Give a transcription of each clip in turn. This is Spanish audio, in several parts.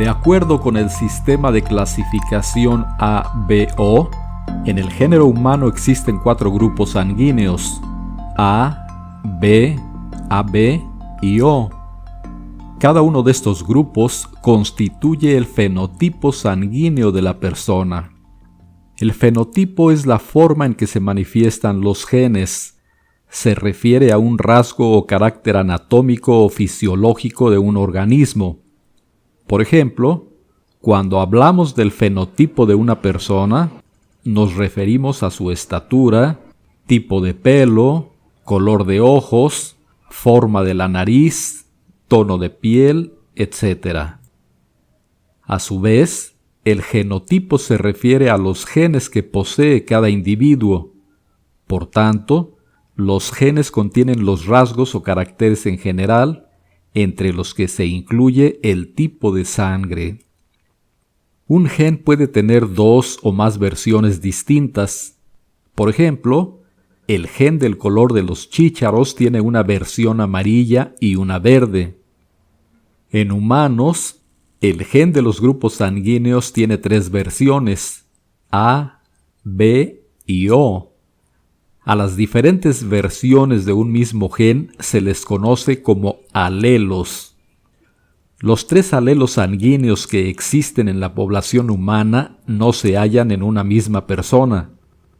De acuerdo con el sistema de clasificación ABO, en el género humano existen 4 grupos sanguíneos: A, B, AB y O. Cada uno de estos grupos constituye el fenotipo sanguíneo de la persona. El fenotipo es la forma en que se manifiestan los genes. Se refiere a un rasgo o carácter anatómico o fisiológico de un organismo. Por ejemplo, cuando hablamos del fenotipo de una persona, nos referimos a su estatura, tipo de pelo, color de ojos, forma de la nariz, tono de piel, etc. A su vez, el genotipo se refiere a los genes que posee cada individuo. Por tanto, los genes contienen los rasgos o caracteres en general, entre los que se incluye el tipo de sangre. Un gen puede tener 2 o más versiones distintas. Por ejemplo, el gen del color de los chícharos tiene una versión amarilla y una verde. En humanos, el gen de los grupos sanguíneos tiene 3 versiones: A, B y O. A las diferentes versiones de un mismo gen se les conoce como alelos. Los 3 alelos sanguíneos que existen en la población humana no se hallan en una misma persona,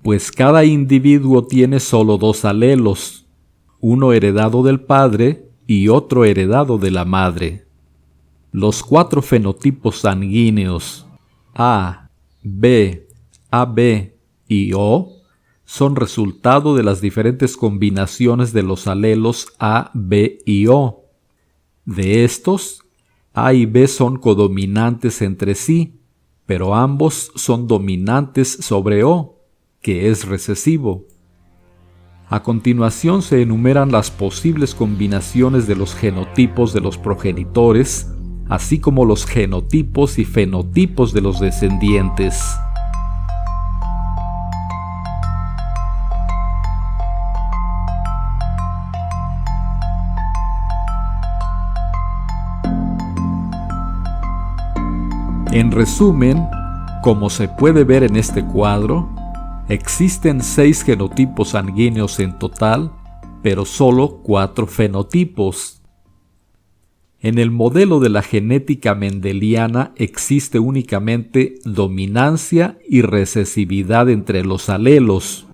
pues cada individuo tiene solo 2 alelos, uno heredado del padre y otro heredado de la madre. Los 4 fenotipos sanguíneos A, B, AB y O son resultado de las diferentes combinaciones de los alelos A, B y O. De estos, A y B son codominantes entre sí, pero ambos son dominantes sobre O, que es recesivo. A continuación se enumeran las posibles combinaciones de los genotipos de los progenitores, así como los genotipos y fenotipos de los descendientes. En resumen, como se puede ver en este cuadro, existen 6 genotipos sanguíneos en total, pero solo 4 fenotipos. En el modelo de la genética mendeliana existe únicamente dominancia y recesividad entre los alelos,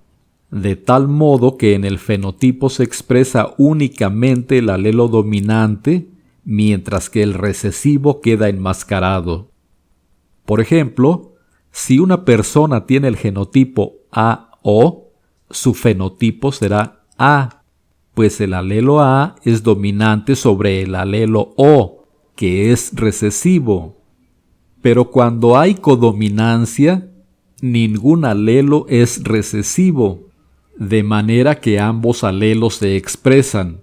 de tal modo que en el fenotipo se expresa únicamente el alelo dominante, mientras que el recesivo queda enmascarado. Por ejemplo, si una persona tiene el genotipo AO, su fenotipo será A, pues el alelo A es dominante sobre el alelo O, que es recesivo. Pero cuando hay codominancia, ningún alelo es recesivo, de manera que ambos alelos se expresan.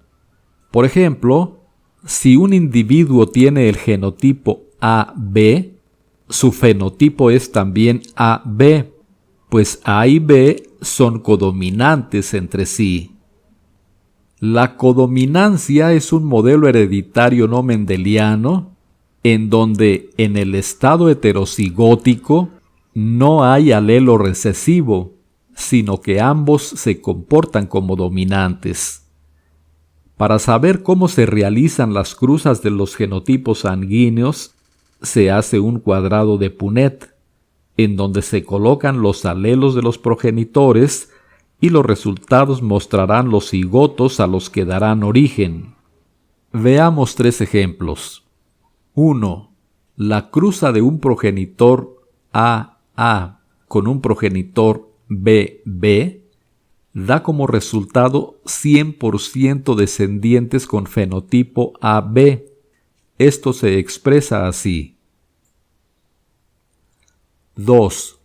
Por ejemplo, si un individuo tiene el genotipo AB, su fenotipo es también AB, pues A y B son codominantes entre sí. La codominancia es un modelo hereditario no mendeliano en donde en el estado heterocigótico no hay alelo recesivo, sino que ambos se comportan como dominantes. Para saber cómo se realizan las cruzas de los genotipos sanguíneos, se hace un cuadrado de Punnett, en donde se colocan los alelos de los progenitores y los resultados mostrarán los cigotos a los que darán origen. Veamos 3 ejemplos. 1. La cruza de un progenitor AA con un progenitor BB da como resultado 100% descendientes con fenotipo AB. Esto se expresa así. 2.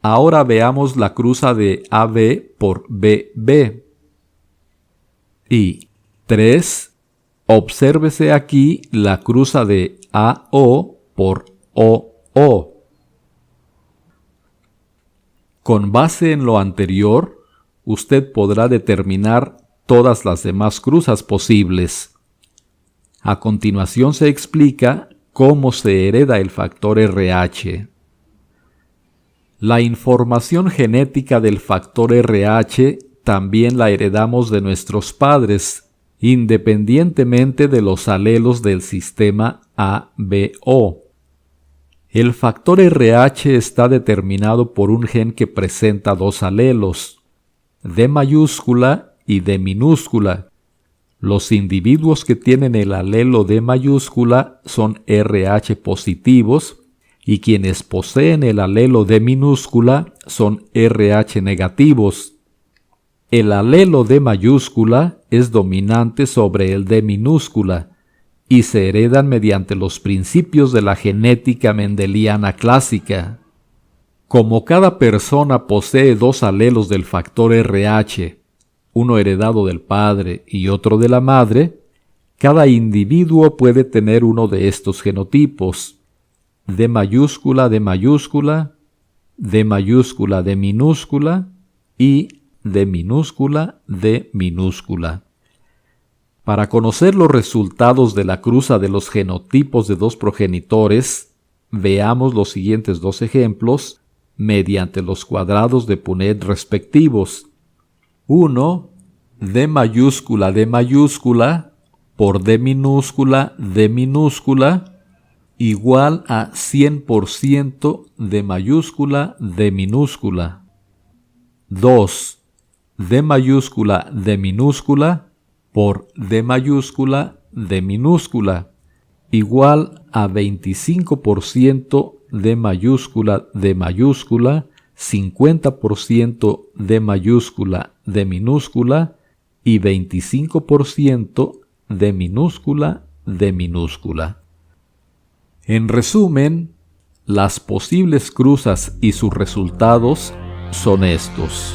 Ahora veamos la cruza de AB por BB. Y 3. Obsérvese aquí la cruza de AO por OO. Con base en lo anterior, usted podrá determinar todas las demás cruzas posibles. A continuación se explica ¿Cómo se hereda el factor RH? La información genética del factor RH también la heredamos de nuestros padres, independientemente de los alelos del sistema ABO. El factor RH está determinado por un gen que presenta dos alelos, D mayúscula y D minúscula. Los individuos que tienen el alelo D mayúscula son RH positivos y quienes poseen el alelo D minúscula son RH negativos. El alelo D mayúscula es dominante sobre el D minúscula y se heredan mediante los principios de la genética mendeliana clásica. Como cada persona posee dos alelos del factor RH, uno heredado del padre y otro de la madre, cada individuo puede tener uno de estos genotipos, D mayúscula, D mayúscula, D mayúscula, D minúscula y D minúscula, D minúscula. Para conocer los resultados de la cruza de los genotipos de dos progenitores, veamos los siguientes dos ejemplos mediante los cuadrados de Punnett respectivos. 1. D mayúscula por D minúscula igual a 100% D minúscula. 2. D minúscula por D minúscula igual a 25% D mayúscula, 50% D minúscula y 25% D minúscula. En resumen, las posibles cruzas y sus resultados son estos.